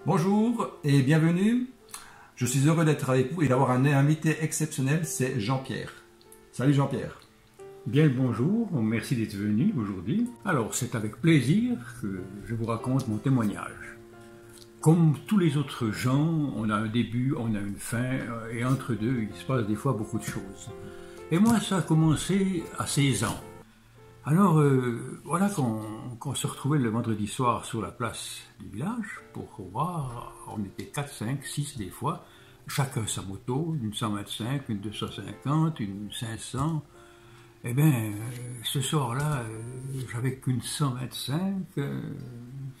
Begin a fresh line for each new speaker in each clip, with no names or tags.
Bonjour et bienvenue. Je suis heureux d'être avec vous et d'avoir un invité exceptionnel, c'est Jean-Pierre. Salut Jean-Pierre.
Bien le bonjour, merci d'être venu aujourd'hui. Alors c'est avec plaisir que je vous raconte mon témoignage. Comme tous les autres gens, on a un début, on a une fin, et entre deux, il se passe des fois beaucoup de choses. Et moi, ça a commencé à 16 ans. Alors, voilà qu'on se retrouvait le vendredi soir sur la place du village pour voir, on était 4, 5, 6 des fois, chacun sa moto, une 125, une 250, une 500. Eh bien, ce soir-là, j'avais qu'une 125,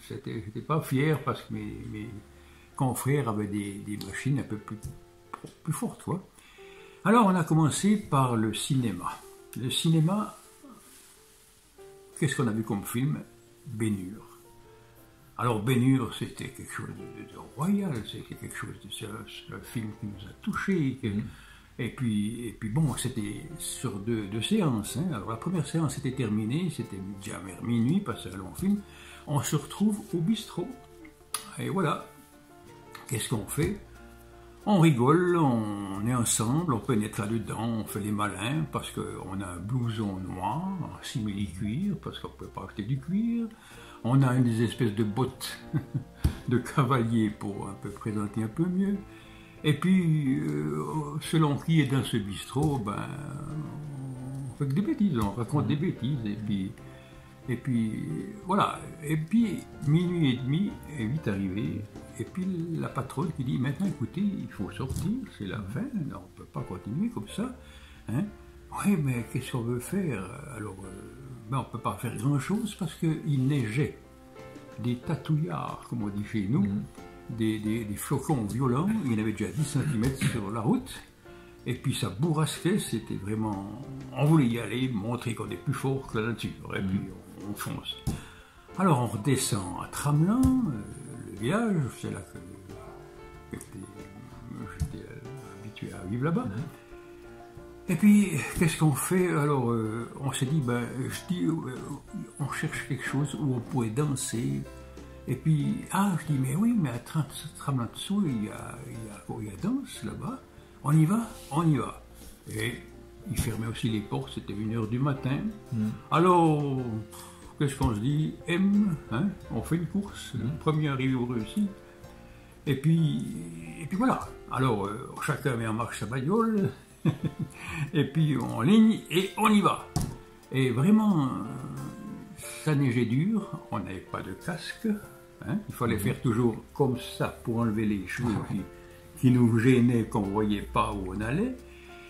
j'étais pas fier parce que mes confrères avaient des machines un peu plus fortes, quoi. Alors, on a commencé par le cinéma. Le cinéma, qu'est-ce qu'on a vu comme film? Ben-Hur. Alors Ben-Hur, c'était quelque chose de royal, c'était quelque chose c'est un film qui nous a touchés. Et puis bon, c'était sur deux séances. Hein. Alors la première séance était terminée, c'était déjà vers minuit, passé un long film. On se retrouve au bistrot. Et voilà, qu'est-ce qu'on fait? On rigole, on est ensemble, on pénètre là-dedans, on fait les malins parce qu'on a un blouson noir, en simili-cuir, parce qu'on ne peut pas acheter du cuir. On a des espèces de bottes de cavalier pour un peu présenter un peu mieux. Et puis, selon qui est dans ce bistrot, ben, on fait que des bêtises, on raconte des bêtises. Et puis, voilà. Et puis, minuit et demi est vite arrivé. Et puis, la patronne qui dit, maintenant, écoutez, il faut sortir, c'est la fin, on ne peut pas continuer comme ça. Hein? Oui, mais qu'est-ce qu'on veut faire? Alors, ben, on ne peut pas faire grand-chose parce qu'il neigeait. Des tatouillards, comme on dit chez nous, des flocons violents, il y en avait déjà 10 cm sur la route. Et puis, ça bourrasquait, c'était vraiment... On voulait y aller, montrer qu'on est plus fort que la nature. Et puis, on fonce. Alors, on redescend à Tramelin, le village, c'est là que j'étais habitué à vivre là-bas. Et puis, qu'est-ce qu'on fait? Alors, on s'est dit, on cherche quelque chose où on pourrait danser. Et puis, je dis, mais oui, mais à Tramelin-Dessous, il y a danse là-bas. On y va? On y va. Et il fermait aussi les portes, c'était 1h du matin. Alors, qu'est-ce qu'on se dit? On fait une course, le premier arrivé au réussi. Et puis voilà. Alors, chacun met en marche sa bagnole, et puis on ligne, et on y va. Et vraiment, ça neigeait dur, on n'avait pas de casque, il fallait faire toujours comme ça pour enlever les cheveux qui nous gênaient, qu'on ne voyait pas où on allait.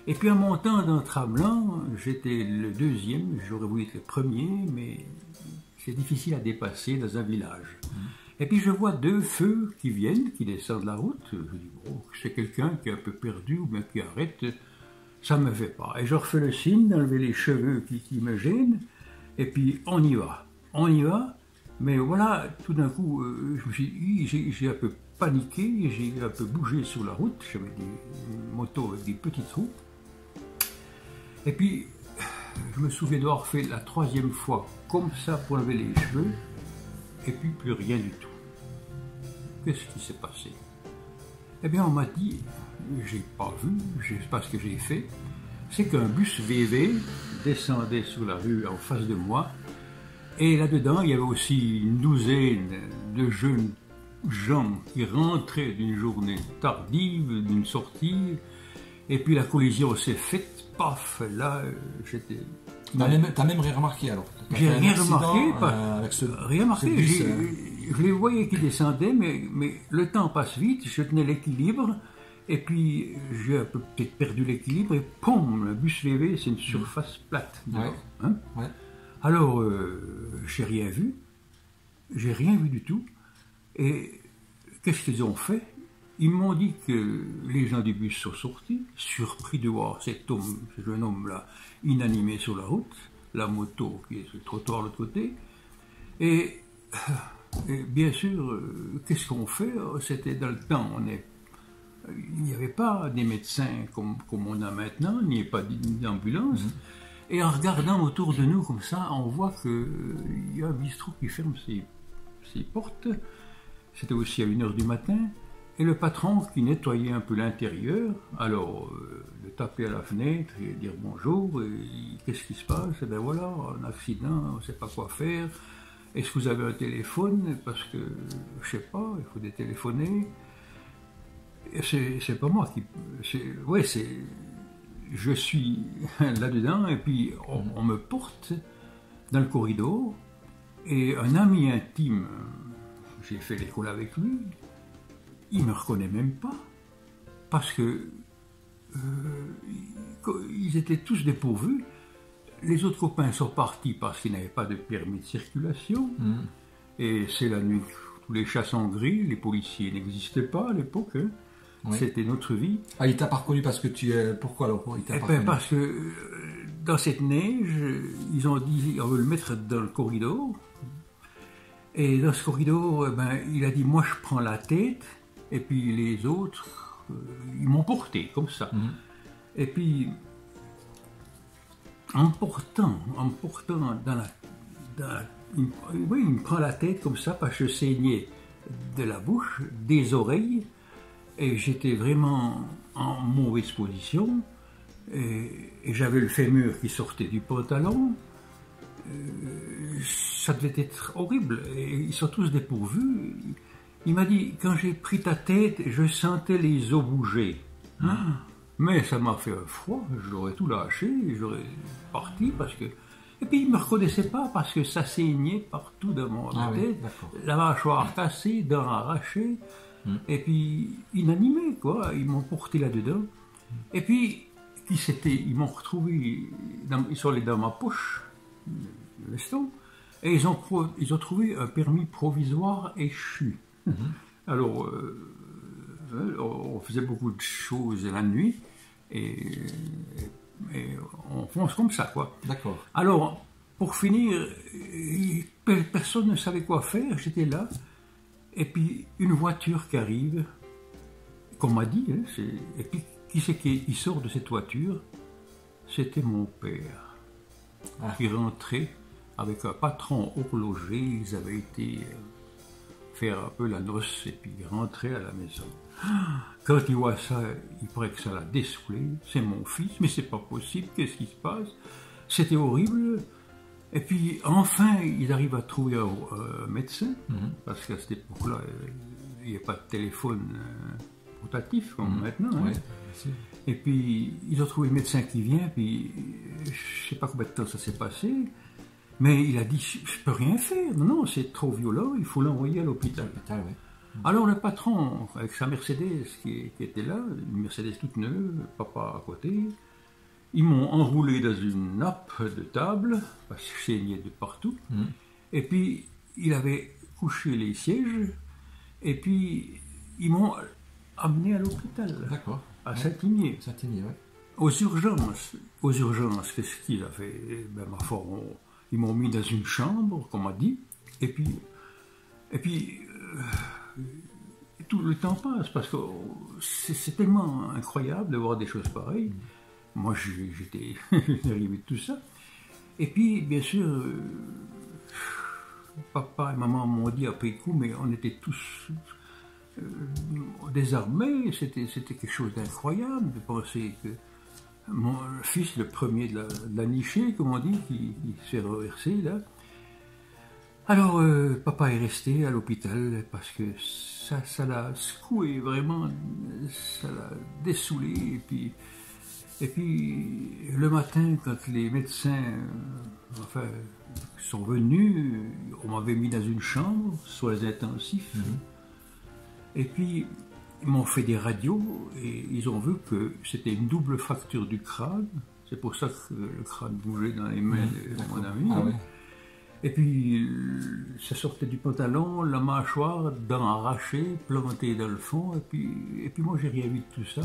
Et puis en montant dans Tramelin, j'étais le deuxième, j'aurais voulu être le premier, mais c'est difficile à dépasser dans un village. Et puis je vois 2 feux qui viennent, qui descendent la route. Je dis, bon, c'est quelqu'un qui est un peu perdu ou bien qui arrête. Ça ne me fait pas. Et je refais le signe d'enlever les cheveux qui me gênent. Et puis on y va. On y va. Mais voilà, tout d'un coup, je me suis dit, j'ai un peu paniqué, j'ai un peu bougé sur la route. J'avais des motos avec des petites roues. Et puis, je me souviens d'avoir fait la 3e fois comme ça pour enlever les cheveux. Et puis plus rien du tout. Qu'est-ce qui s'est passé? Eh bien, on m'a dit, j'ai pas vu, je sais pas ce que j'ai fait, c'est qu'un bus VV descendait sur la rue en face de moi, et là-dedans, il y avait aussi une douzaine de jeunes gens qui rentraient d'une journée tardive, d'une sortie, et puis la collision s'est faite, paf, là, j'étais...
T'as même rien remarqué alors?
J'ai rien remarqué, rien remarqué. Je les voyais qui descendaient, mais le temps passe vite, je tenais l'équilibre, et puis j'ai un peu peut-être perdu l'équilibre, et poum, le bus VV, c'est une surface plate.
Ouais.
Alors, j'ai rien vu du tout, et qu'est-ce qu'ils ont fait? Ils m'ont dit que les gens du bus sont sortis, surpris de voir cet jeune homme-là, inanimé sur la route, la moto qui est sur le trottoir de l'autre côté. Et bien sûr, qu'est-ce qu'on fait? C'était dans le temps, il n'y avait pas des médecins comme on a maintenant, il n'y avait pas d'ambulance. Et en regardant autour de nous comme ça, on voit qu'il y a un bistrot qui ferme ses portes. c'était aussi à 1h du matin, et le patron qui nettoyait un peu l'intérieur, alors de taper à la fenêtre et dire bonjour, et qu'est-ce qui se passe? Et ben voilà, un accident, on ne sait pas quoi faire. Est-ce que vous avez un téléphone? Parce que, je sais pas, il faut téléphoner. C'est pas moi qui... Ouais, je suis là-dedans, et puis on me porte dans le corridor, et un ami intime, j'ai fait l'école avec lui, il me reconnaît même pas, parce que ils étaient tous dépourvus. Les autres copains sont partis parce qu'ils n'avaient pas de permis de circulation, et c'est la nuit, tous les chats sont gris, les policiers n'existaient pas à l'époque, hein. Oui. C'était notre vie.
Ah, il t'a pas reconnu parce que tu es... Pourquoi alors? Il t'a pas reconnu?
Parce que dans cette neige, ils ont dit on veut le mettre dans le corridor. Et dans ce corridor, il a dit moi je prends la tête, et puis les autres, ils m'ont porté comme ça. Et puis en me portant il me prend la tête comme ça parce que je saignais de la bouche, des oreilles. Et j'étais vraiment en mauvaise position, et j'avais le fémur qui sortait du pantalon. Ça devait être horrible, et ils sont tous dépourvus. Il m'a dit, quand j'ai pris ta tête, je sentais les os bouger. Mais ça m'a fait un froid, j'aurais tout lâché, j'aurais parti parce que... Et puis il ne me reconnaissait pas parce que ça saignait partout dans mon tête, la mâchoire cassée, dents arrachées. Et puis, inanimés, quoi, ils m'ont porté là-dedans. Et puis, ils m'ont retrouvé, ils sont allés dans ma poche, le veston, et ils ont trouvé un permis provisoire échu. Alors, on faisait beaucoup de choses la nuit, et on fonce comme ça, quoi.
D'accord.
Alors, pour finir, personne ne savait quoi faire, j'étais là. Et puis, une voiture qui arrive, qu'on m'a dit, hein, et puis qui c'est qui sort de cette voiture? C'était mon père, qui rentrait avec un patron horloger. Ils avaient été faire un peu la noce, et puis ils rentraient à la maison. Quand il voit ça, il paraît que ça l'a dessoulé. C'est mon fils, mais c'est pas possible, qu'est-ce qui se passe? C'était horrible. Et puis, enfin, ils arrivent à trouver un médecin, parce qu'à cette époque-là, il n'y a pas de téléphone portatif comme maintenant. Hein. Et puis, ils ont trouvé le médecin qui vient, puis je ne sais pas combien de temps ça s'est passé, mais il a dit, je ne peux rien faire, non, c'est trop violent, il faut l'envoyer à l'hôpital. Alors, le patron, avec sa Mercedes qui était là, une Mercedes toute neuve, papa à côté, ils m'ont enroulé dans une nappe de table, parce que je saignais de partout. Et puis, il avait couché les sièges, et puis, ils m'ont amené à l'hôpital.
D'accord.
À Saint-Igné.
Saint-Igné, oui.
Aux urgences, qu'est-ce qu'il a fait? Ma foi, ils m'ont mis dans une chambre, comme on m'a dit, et puis tout le temps passe, parce que c'est tellement incroyable de voir des choses pareilles. Moi, j'étais arrivé de tout ça. Et puis, bien sûr, papa et maman m'ont dit après coup, mais on était tous désarmés. C'était quelque chose d'incroyable de penser que mon fils, le premier de la nichée, comme on dit, qui s'est reversé là. Alors, papa est resté à l'hôpital parce que ça l'a secoué vraiment, ça l'a dessoulé. Et puis, le matin, quand les médecins sont venus, on m'avait mis dans une chambre, soins intensifs. Et puis, ils m'ont fait des radios et ils ont vu que c'était une double fracture du crâne. C'est pour ça que le crâne bougeait dans les mains de mon ami.
Ah, ouais.
Et puis, ça sortait du pantalon, la mâchoire, dents arrachées, plantées dans le fond. Et puis moi, j'ai rien vu de tout ça.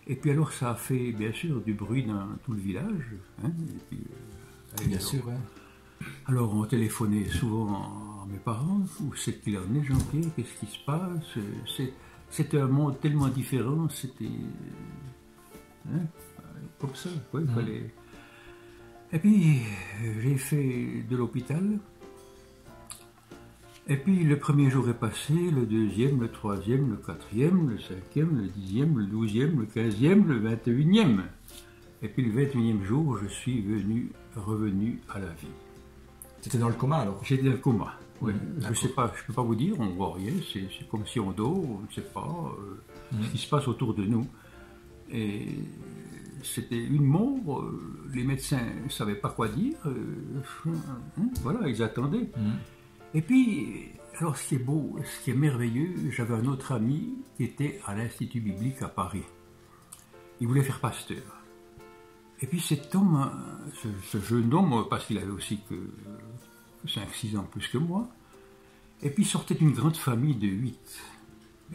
Et puis alors, ça a fait, bien sûr, du bruit dans tout le village. Hein, et puis,
bien sûr, ouais.
Alors, on téléphonait souvent à mes parents. Où c'est qu'il en est, Jean-Pierre? Qu'est-ce qui se passe? C'était un monde tellement différent. C'était comme ça. Quoi, il fallait... Et puis, j'ai fait de l'hôpital. Et puis le premier jour est passé, le deuxième, le troisième, le quatrième, le cinquième, le dixième, le douzième, le quinzième, le 21e. Et puis le 21e jour, je suis revenu à la vie.
C'était dans le coma alors?
J'étais dans le coma. Oui. Je ne
D'accord.
sais pas, je ne peux pas vous dire, on ne voit rien, c'est comme si on dort, on ne sait pas ce qui se passe autour de nous. Et c'était une mort, les médecins ne savaient pas quoi dire, voilà, ils attendaient. Et puis, alors ce qui est beau, ce qui est merveilleux, j'avais un autre ami qui était à l'Institut biblique à Paris. Il voulait faire pasteur. Et puis cet homme, ce jeune homme, parce qu'il avait aussi que 5-6 ans plus que moi, et puis il sortait d'une grande famille de 8.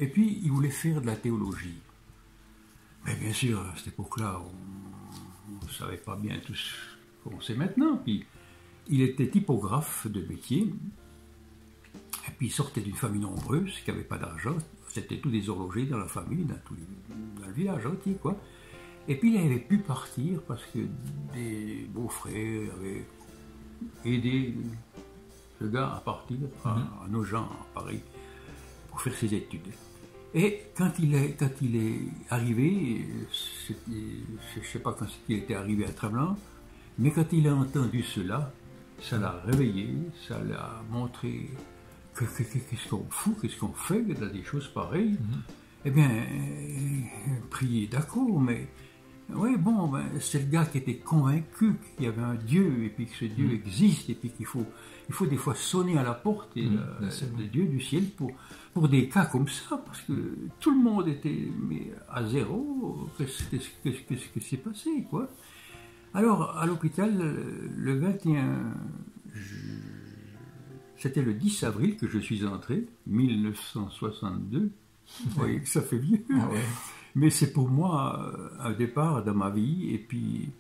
Et puis il voulait faire de la théologie. Mais bien sûr, à cette époque-là, on ne savait pas bien tout ce qu'on sait maintenant. Puis il était typographe de métier. Et puis il sortait d'une famille nombreuse qui n'avait pas d'argent. C'était tous des horlogers dans la famille, dans le village entier, quoi. Et puis il avait pu partir parce que des beaux-frères avaient aidé ce gars à partir à Nogent, à Paris, pour faire ses études. Et quand il est arrivé, je ne sais pas quand il était arrivé à Tramelan, mais quand il a entendu cela, ça l'a réveillé, ça l'a montré qu'est-ce qu'on fout, qu'est-ce qu'on fait, qu'il y a des choses pareilles. Eh bien, prier, d'accord, mais oui, bon, ben, c'est le gars qui était convaincu qu'il y avait un Dieu, et puis que ce Dieu existe, et puis qu'il faut des fois sonner à la porte de Dieu du ciel pour des cas comme ça, parce que tout le monde était à zéro. Qu'est-ce qui s'est passé, quoi? Alors, à l'hôpital, le 21... C'était le 10 avril que je suis entré, 1962. Vous voyez que ça fait vieux.
Ah ouais.
Mais c'est pour moi un départ dans ma vie. Et puis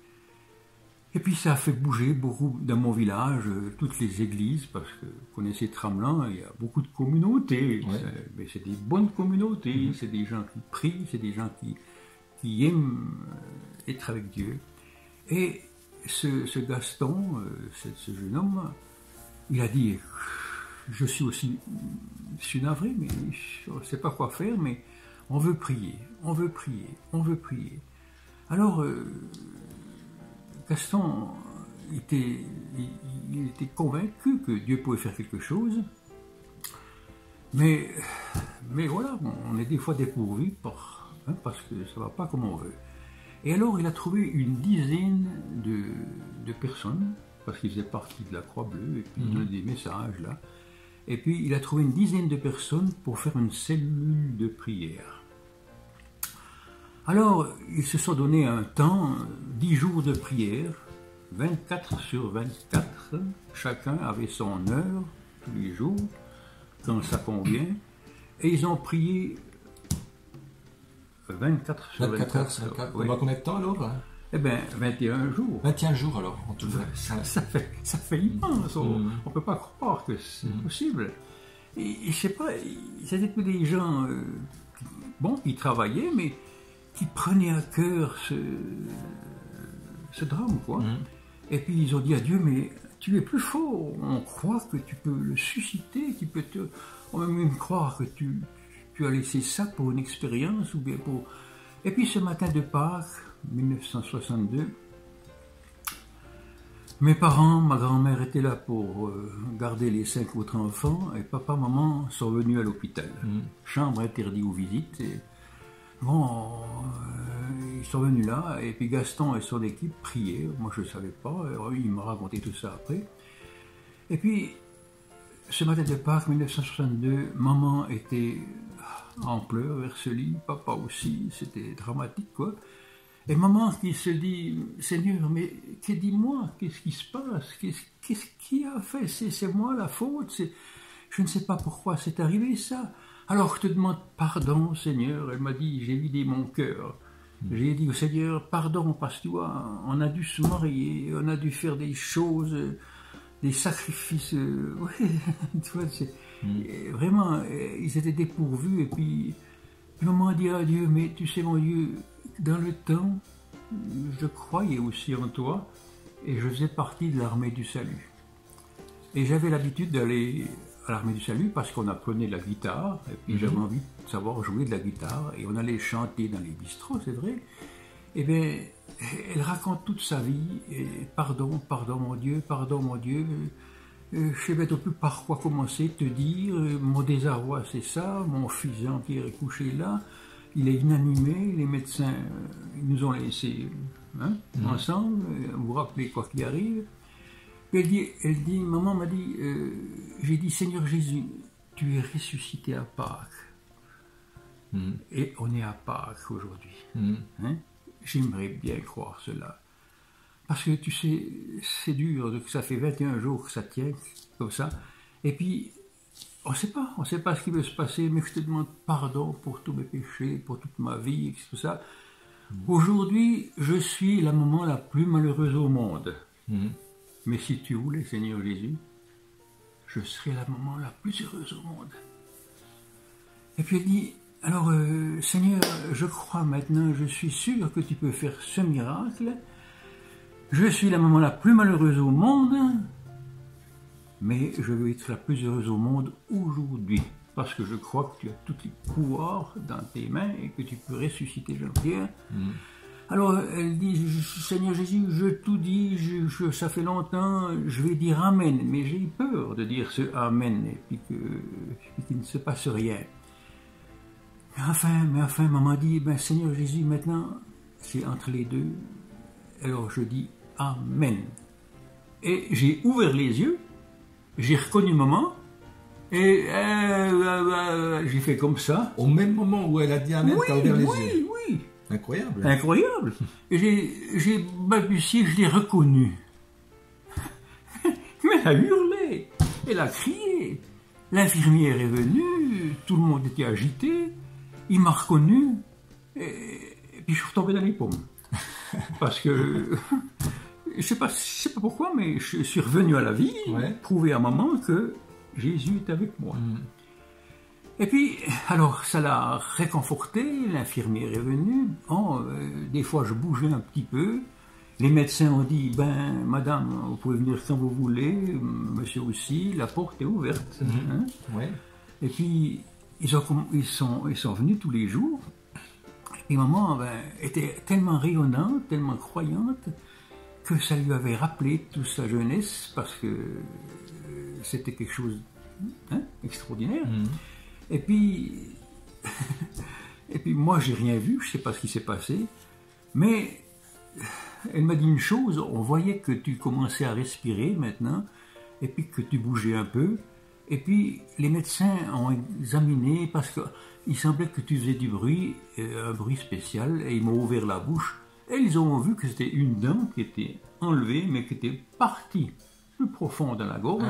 ça a fait bouger beaucoup dans mon village, toutes les églises, parce que vous connaissez Tramelan, il y a beaucoup de communautés.
Ouais.
Mais c'est des bonnes communautés, c'est des gens qui prient, c'est des gens qui aiment être avec Dieu. Et ce Gaston, ce jeune homme, il a dit, je suis navré, mais je ne sais pas quoi faire, mais on veut prier, on veut prier, on veut prier. Alors, Gaston il était convaincu que Dieu pouvait faire quelque chose, mais voilà, on est des fois dépourvu parce que ça ne va pas comme on veut. Et alors, il a trouvé une dizaine de personnes, parce qu'il faisait partie de la Croix-Bleue, et puis il donnait des messages là. Et puis il a trouvé une dizaine de personnes pour faire une cellule de prière. Alors, ils se sont donné un temps, 10 jours de prière, 24 sur 24, chacun avait son heure, tous les jours, quand ça convient, et ils ont prié 24 sur 24
heures, 24.
Oui.
On va combien de temps alors?
Eh bien, 21 jours.
21 jours alors, en tout cas.
Ça fait immense. On ne peut pas croire que c'est possible. Et je ne sais pas, c'était que des gens, qui travaillaient, mais qui prenaient à cœur ce drame, quoi. Et puis ils ont dit à Dieu, mais tu es plus fort. On croit que tu peux le susciter, on peut même croire que tu as laissé ça pour une expérience ou bien pour... Et puis ce matin de Pâques, 1962, mes parents, ma grand-mère étaient là pour garder les 5 autres enfants et papa, maman sont venus à l'hôpital. Chambre interdite aux visites. Et, ils sont venus là et puis Gaston et son équipe priaient. Moi je ne savais pas, il m'a raconté tout ça après. Et puis ce matin de Pâques 1962, maman était en pleurs vers ce lit, papa aussi, c'était dramatique quoi. Et maman qui se dit, Seigneur, mais dis-moi, qu'est-ce qui se passe? Qu'est-ce qui a fait? C'est moi la faute? Je ne sais pas pourquoi c'est arrivé ça. Alors je te demande pardon, Seigneur. Elle m'a dit, j'ai vidé mon cœur. J'ai dit au Seigneur, pardon, parce que tu vois, on a dû se marier, on a dû faire des choses, des sacrifices. Ouais, tu vois, vraiment, ils étaient dépourvus. Et puis maman a dit à Dieu, mais tu sais mon Dieu, dans le temps, je croyais aussi en toi et je faisais partie de l'armée du salut. Et j'avais l'habitude d'aller à l'Armée du Salut parce qu'on apprenait la guitare, et puis j'avais envie de savoir jouer de la guitare, et on allait chanter dans les bistrots, c'est vrai. Eh bien, elle raconte toute sa vie, et pardon mon Dieu, je sais pas plus par quoi commencer, te dire, mon désarroi c'est ça, mon fils Jean-Pierre est couché là, il est inanimé, les médecins ils nous ont laissés ensemble, vous vous rappelez quoi qu'il arrive. Elle dit, maman m'a dit, j'ai dit, Seigneur Jésus, tu es ressuscité à Pâques. Et on est à Pâques aujourd'hui. Hein? J'aimerais bien croire cela. Parce que tu sais, c'est dur, ça fait 21 jours que ça tient, comme ça. Et puis, on ne sait pas ce qui va se passer, mais je te demande pardon pour tous mes péchés, pour toute ma vie, et tout ça. Aujourd'hui, je suis la maman la plus malheureuse au monde. Mais si tu voulais, Seigneur Jésus, je serais la maman la plus heureuse au monde. Et puis elle dit, alors Seigneur, je crois maintenant, je suis sûr que tu peux faire ce miracle. Je suis la maman la plus malheureuse au monde, mais je veux être la plus heureuse au monde aujourd'hui. Parce que je crois que tu as tous les pouvoirs dans tes mains et que tu peux ressusciter Jean-Pierre. Alors elle dit, Seigneur Jésus, je tout dis, ça fait longtemps, je vais dire Amen, mais j'ai peur de dire ce Amen et puis qu'il ne se passe rien. Mais enfin, maman dit, ben Seigneur Jésus, maintenant, c'est entre les deux. Alors je dis Amen. Et j'ai ouvert les yeux, j'ai reconnu maman, et j'ai fait comme ça.
Au même moment où elle a dit Amen, t'as ouvert les yeux.
Oui.
Incroyable.
Incroyable. Et j'ai balbutié, je l'ai reconnue. Mais elle a hurlé, elle a crié. L'infirmière est venue, tout le monde était agité, il m'a reconnu, et puis je suis retombé dans les pommes. Parce que, je sais pas pourquoi, mais je suis revenu à la vie, prouver à maman que Jésus est avec moi. Et puis, alors, ça l'a réconforté, l'infirmière est venue, des fois je bougeais un petit peu, les médecins ont dit, ben, madame, vous pouvez venir quand vous voulez, monsieur aussi, la porte est ouverte. Et puis, ils sont venus tous les jours, et maman était tellement rayonnante, tellement croyante, que ça lui avait rappelé toute sa jeunesse, parce que c'était quelque chose extraordinaire. Et puis moi, j'ai rien vu, je ne sais pas ce qui s'est passé, mais elle m'a dit une chose, on voyait que tu commençais à respirer maintenant, et puis que tu bougeais un peu, et puis les médecins ont examiné, parce qu'il semblait que tu faisais du bruit, un bruit spécial, et ils m'ont ouvert la bouche, et ils ont vu que c'était une dent qui était enlevée, mais qui était partie plus profond dans la gorge.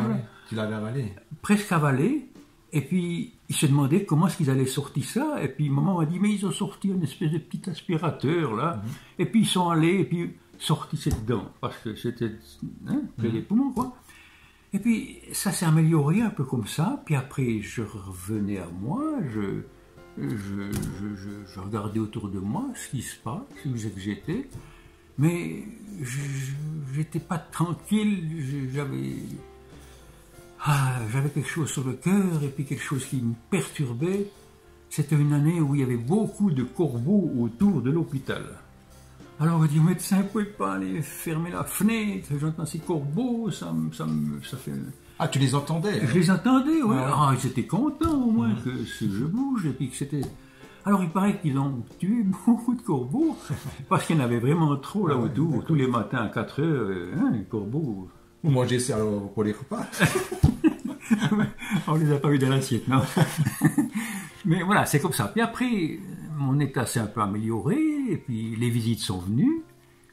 Tu l'avais avalée.
Presque avalée. Et puis, ils se demandaient comment est-ce qu'ils allaient sortir ça. Et puis, maman m'a dit, mais ils ont sorti une espèce de petit aspirateur, là. Et puis, ils sont allés, et puis, sorti cette dent. Parce que c'était près des poumons, quoi. Et puis, ça s'est amélioré un peu comme ça. Puis après, je revenais à moi, je regardais autour de moi ce qui se passe, où j'étais. Mais, j'étais pas tranquille, j'avais quelque chose sur le cœur et puis quelque chose qui me perturbait. C'était une année où il y avait beaucoup de corbeaux autour de l'hôpital. Alors on dit, médecin, vous ne pouvez pas aller fermer la fenêtre, j'entends ces corbeaux, ça fait...
Ah, tu les entendais?
Je les entendais, oui. Ils étaient contents au moins que je bouge et puis que c'était... Alors il paraît qu'ils ont tué beaucoup de corbeaux, parce qu'il y en avait vraiment trop là autour, tous les matins à 4 heures, les corbeaux...
Vous mangez ça pour les repas?
On ne les a pas eu dans l'assiette, non. Mais voilà, c'est comme ça. Puis après, mon état s'est un peu amélioré, et puis les visites sont venues,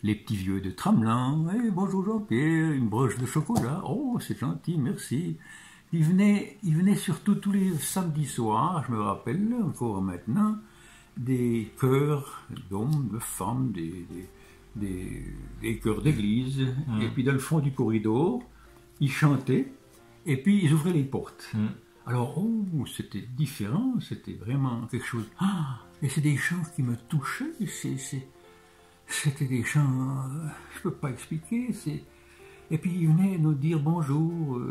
les petits vieux de Tramelin, bonjour Jean-Pierre, une broche de chocolat, oh c'est gentil, merci. Ils venaient surtout tous les samedis soirs, je me rappelle encore maintenant, des chœurs d'hommes, de femmes, des chœurs d'église, et puis dans le fond du corridor, ils chantaient, et puis ils ouvraient les portes. Alors, c'était différent, c'était vraiment quelque chose... et c'est des chants qui me touchaient, c'était des chants... je ne peux pas expliquer, Et puis il venait nous dire bonjour,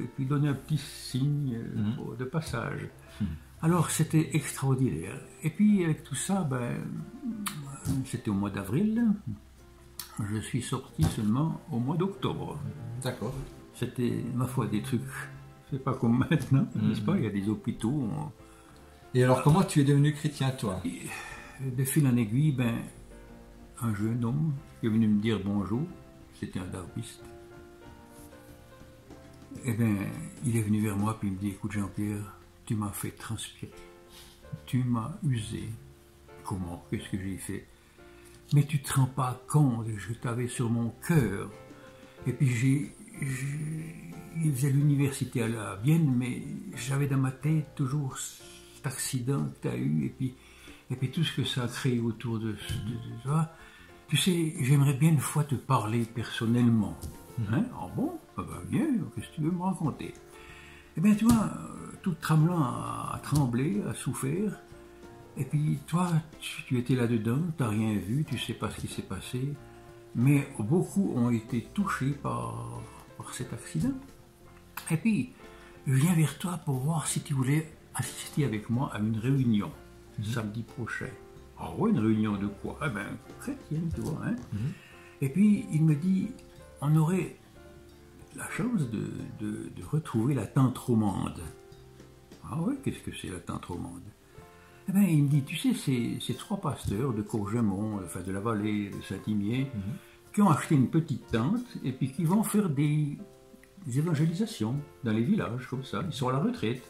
et puis donner un petit signe de passage. Alors c'était extraordinaire. Et puis avec tout ça, c'était au mois d'avril. Je suis sorti seulement au mois d'octobre.
D'accord.
C'était, ma foi, des trucs. C'est pas comme maintenant, n'est-ce pas? Il y a des hôpitaux.
Et alors, comment tu es devenu chrétien, toi?
De fil en aiguille, un jeune homme qui est venu me dire bonjour. C'était un darwiste. Il est venu vers moi puis il me dit, écoute Jean-Pierre, tu m'as fait transpirer. Tu m'as usé. Comment? Qu'est-ce que j'ai fait? Mais tu te rends pas compte, je t'avais sur mon cœur. Et puis il faisait l'université à Vienne, mais j'avais dans ma tête toujours cet accident que tu as eu, et puis tout ce que ça a créé autour de ça. Tu sais, j'aimerais bien une fois te parler personnellement. Hein? Ah bon? Viens, qu'est-ce que tu veux me raconter? Eh bien, tu vois, tout tremblant a tremblé, a souffert. Et puis, toi, tu étais là-dedans, tu n'as rien vu, tu ne sais pas ce qui s'est passé. Mais beaucoup ont été touchés par cet accident. Et puis, je viens vers toi pour voir si tu voulais assister avec moi à une réunion samedi prochain. Ah ouais, une réunion de quoi? Chrétienne, tu vois. Hein? Et puis, il me dit, on aurait la chance de retrouver la tante romande. Ah ouais, qu'est-ce que c'est la tante romande? Il me dit, tu sais, c'est 3 pasteurs de Courgemont, de la vallée de Saint-Imier, qui ont acheté une petite tente et puis qui vont faire des évangélisations dans les villages, comme ça. Ils sont à la retraite.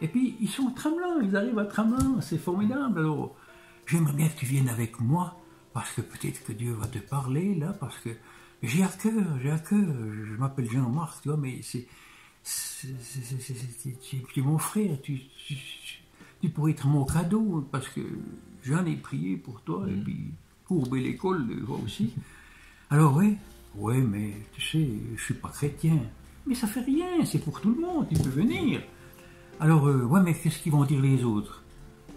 Et puis, ils sont tremblants, ils arrivent à tremblant, c'est formidable. Alors, j'aimerais bien que tu viennes avec moi, parce que peut-être que Dieu va te parler, là, parce que j'ai à cœur, je m'appelle Jean-Marc, tu vois, mais tu es mon frère, tu pourrais être mon cadeau, parce que j'en ai prié pour toi, et puis courber l'école, toi aussi. Alors ouais, mais tu sais, je suis pas chrétien. Mais ça fait rien, c'est pour tout le monde, tu peux venir. Alors, ouais, mais qu'est-ce qu'ils vont dire les autres?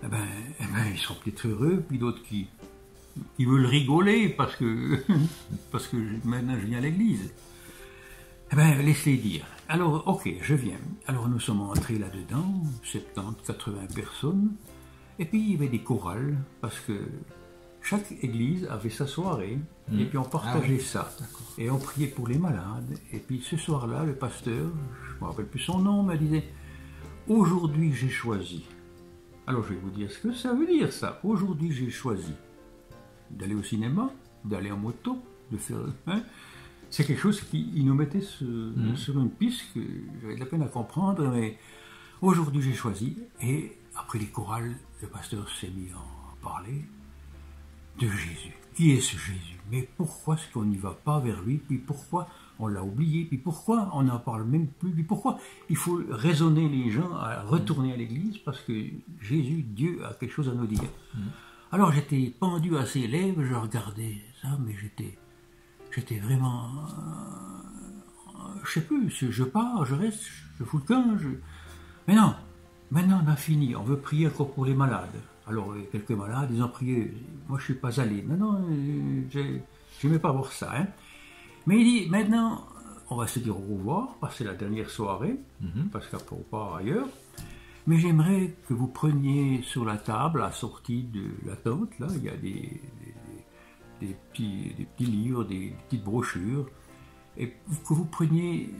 Ils sont peut-être heureux, puis d'autres qui veulent rigoler parce que maintenant je viens à l'église. Laisse-les dire. Alors, ok, je viens. Alors, nous sommes entrés là-dedans, 70, 80 personnes, et puis il y avait des chorales, parce que chaque église avait sa soirée, et puis on partageait ça. Et on priait pour les malades, et puis ce soir-là, le pasteur, je ne me rappelle plus son nom, me disait « Aujourd'hui, j'ai choisi ». Alors, je vais vous dire ce que ça veut dire, ça. Aujourd'hui, j'ai choisi d'aller au cinéma, d'aller en moto, de faire... C'est quelque chose qui nous mettait sur une piste que j'avais de la peine à comprendre, mais aujourd'hui j'ai choisi. Et après les chorales, le pasteur s'est mis à parler de Jésus. Qui est ce Jésus? Mais pourquoi est-ce qu'on n'y va pas vers lui? Puis pourquoi on l'a oublié? Puis pourquoi on n'en parle même plus? Puis pourquoi il faut raisonner les gens à retourner à l'église? Parce que Jésus, Dieu, a quelque chose à nous dire. Alors j'étais pendu à ses lèvres, je regardais ça, mais j'étais vraiment... je sais plus, je pars, je reste, je fous le camp, Mais non, maintenant on a fini, on veut prier encore pour les malades. Alors quelques malades, ils ont prié, moi je suis pas allé. Non, j'aimais pas voir ça. Hein. Mais il dit, maintenant, on va se dire au revoir, parce que c'est la dernière soirée, parce qu'après on part ailleurs. Mais j'aimerais que vous preniez sur la table, à la sortie de la tente, là, il y a des petits livres, des petites brochures, et que vous preniez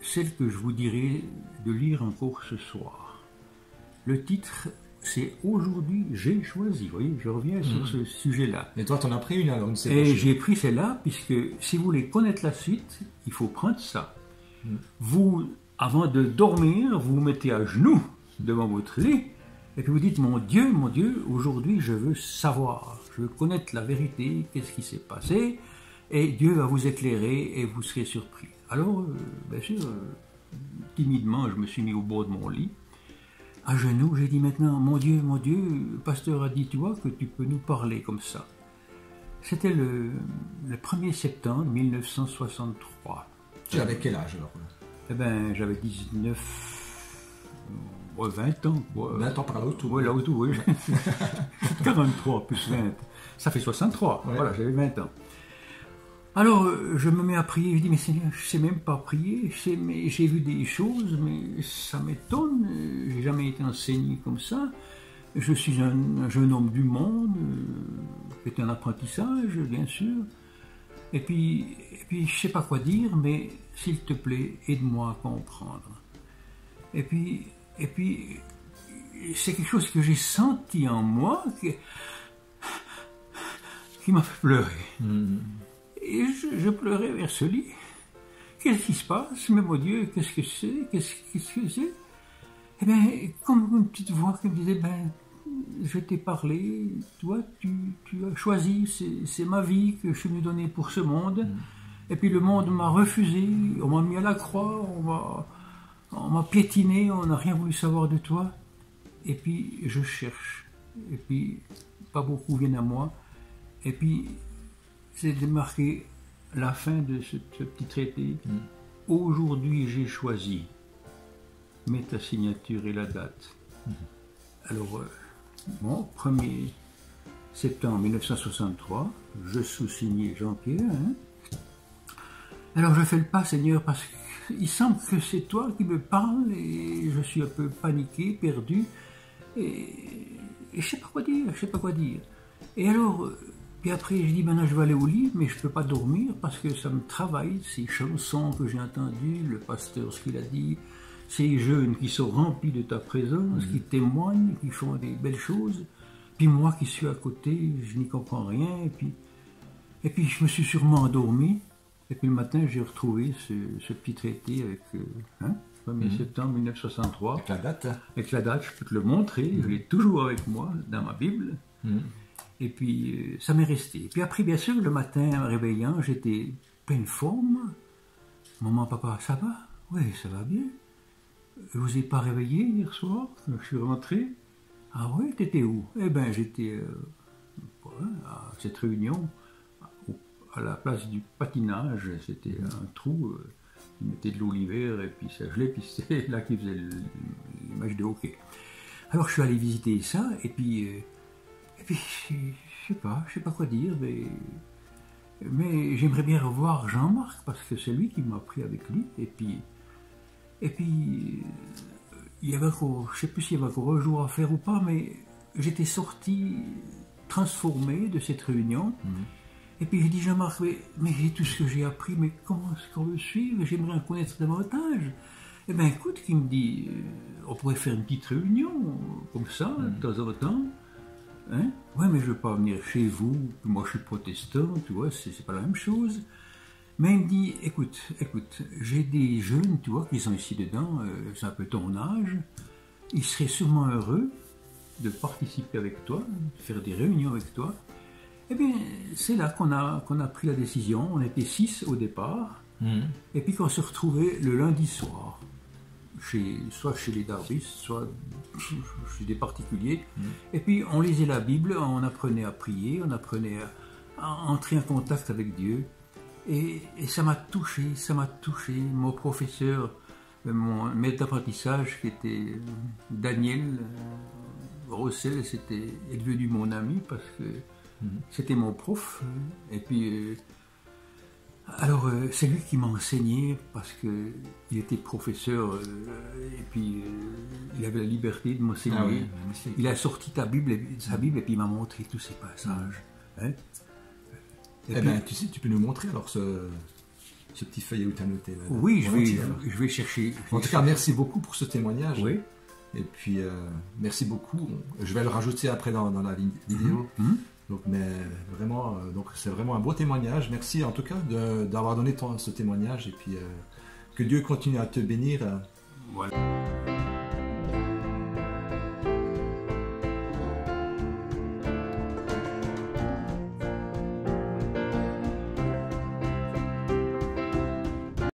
celle que je vous dirai de lire encore ce soir. Le titre, c'est « Aujourd'hui, j'ai choisi ». Vous voyez, je reviens sur ce sujet-là.
Et toi, tu en as pris une alors, une série.
Et j'ai pris celle-là, puisque si vous voulez connaître la suite, il faut prendre ça. Vous, avant de dormir, vous vous mettez à genoux devant votre lit, et puis vous dites, mon Dieu, aujourd'hui je veux savoir, je veux connaître la vérité, qu'est-ce qui s'est passé, et Dieu va vous éclairer et vous serez surpris. Alors, bien sûr, timidement, je me suis mis au bord de mon lit, à genoux, j'ai dit maintenant, mon Dieu, le pasteur a dit, tu vois, que tu peux nous parler comme ça. C'était le 1er septembre 1963.
Tu avais quel âge alors?
J'avais 20 ans.
20 ans par là autour.
Oui, là autour, oui. 43 plus 20. Ça fait 63. Ouais. Voilà, j'avais 20 ans. Alors, je me mets à prier, je dis, mais Seigneur, je ne sais même pas prier, j'ai vu des choses, mais ça m'étonne, j'ai jamais été enseigné comme ça. Je suis un jeune homme du monde, c'est un apprentissage, bien sûr. Et puis, je ne sais pas quoi dire, mais s'il te plaît, aide-moi à comprendre. Et puis, c'est quelque chose que j'ai senti en moi qui m'a fait pleurer. Et je pleurais vers ce lit. Qu'est-ce qui se passe? Mais mon Dieu, qu'est-ce que c'est? Qu'est-ce que c'est? Eh bien, comme une petite voix qui me disait, ben, je t'ai parlé, toi, tu as choisi, c'est ma vie que je suis venu donner pour ce monde. Et puis le monde m'a refusé, on m'a mis à la croix, on m'a piétiné, on n'a rien voulu savoir de toi. Et puis je cherche. Et puis pas beaucoup viennent à moi. Et puis c'est démarqué la fin de ce petit traité. Aujourd'hui j'ai choisi. Mets ta signature et la date. Alors, bon, 1er septembre 1963, je sous-signais Jean-Pierre. Alors je fais le pas, Seigneur, parce qu'il semble que c'est toi qui me parles et je suis un peu paniqué, perdu. Et je ne sais pas quoi dire, Et alors, puis après, je dis, maintenant je vais aller au lit, mais je ne peux pas dormir parce que ça me travaille, ces chansons que j'ai entendues, le pasteur, ce qu'il a dit, ces jeunes qui sont remplis de ta présence, qui témoignent, qui font des belles choses. Puis moi qui suis à côté, je n'y comprends rien. Et puis je me suis sûrement endormi. Et puis le matin, j'ai retrouvé ce petit traité avec 1er septembre 1963.
Avec la date.
Avec la date, je peux te le montrer. Je l'ai toujours avec moi dans ma Bible. Et puis ça m'est resté. Et puis après, bien sûr, le matin, en réveillant, j'étais pleine forme. Maman, papa, ça va? Oui, ça va bien. Je ne vous ai pas réveillé hier soir quand je suis rentré? Ah oui, t'étais où? Eh bien, j'étais à cette réunion, à la place du patinage. C'était un trou, ils mettaient de l'eau l'hiver et puis ça gelait, puis c'est là qu'ils faisaient le match de hockey. Alors je suis allé visiter ça, et puis je sais pas quoi dire, mais j'aimerais bien revoir Jean-Marc, parce que c'est lui qui m'a pris avec lui, et puis il y avait encore, je sais plus s'il y avait encore un jour à faire ou pas, mais j'étais sorti transformé de cette réunion. Et puis j'ai dit, Jean-Marc, mais tout ce que j'ai appris, mais comment est-ce qu'on le suivre? J'aimerais en connaître davantage. Eh bien écoute, qui me dit, on pourrait faire une petite réunion, comme ça, de temps en temps. Hein? Ouais, mais je ne veux pas venir chez vous, moi je suis protestant, tu vois, c'est pas la même chose. Mais il me dit, écoute, j'ai des jeunes, tu vois, qui sont ici dedans, c'est un peu ton âge, ils seraient sûrement heureux de participer avec toi, de faire des réunions avec toi. Eh bien, c'est là qu'on a pris la décision. On était 6 au départ, et puis qu'on se retrouvait le lundi soir, soit chez les Darbis, soit chez des particuliers. Et puis on lisait la Bible, on apprenait à prier, on apprenait à entrer en contact avec Dieu. Et ça m'a touché. Mon professeur, mon maître d'apprentissage, qui était Daniel Rossel, est devenu mon ami parce que c'était mon prof. Et puis, alors, c'est lui qui m'a enseigné parce qu'il était professeur et puis il avait la liberté de m'enseigner. Ah oui, il a sorti sa Bible et puis il m'a montré tous ces passages. Hein.
Eh bien, tu sais, tu peux nous montrer alors ce petit feuillet où tu as noté. Là,
oui, je vais chercher.
En tout cas, merci beaucoup pour ce témoignage.
Oui.
Et puis, merci beaucoup. Je vais le rajouter après dans la vidéo. Donc, mais vraiment, donc c'est vraiment un beau témoignage. Merci en tout cas d'avoir donné ce témoignage. Et puis, que Dieu continue à te bénir.
Voilà.